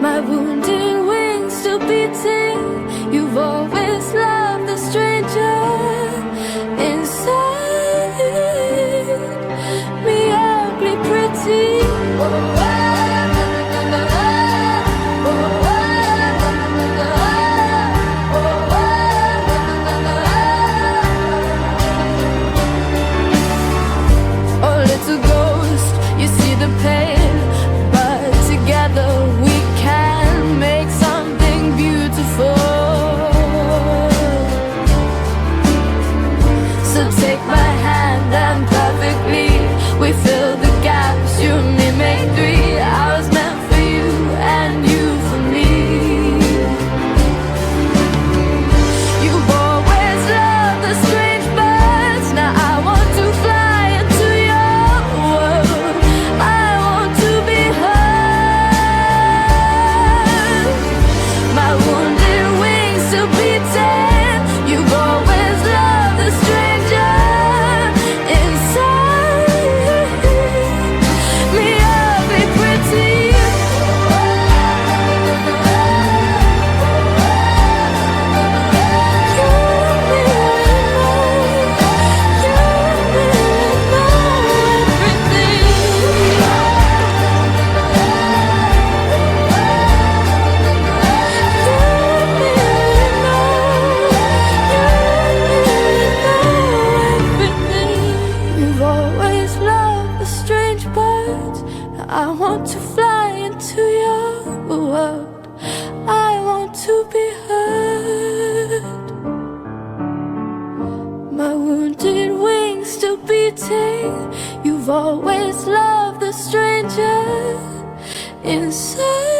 My wounded wings still beating. You've always loved the stranger inside me, ugly pretty. Oh, little ghost, you see the pain, but together we can make something beautiful. So take my hand and perfectly we fill the gaps. You and me make three. I was meant for you and you for me. You've always loved the strange birds. Now I want to fly into your world. I want to be heard. My wounded wings still beating. You've always loved the stranger inside me, ugly pretty. You've always loved the strange birds. Now I want to fly into your world. I want to be heard. My wounded wings still beating. You've always loved the stranger inside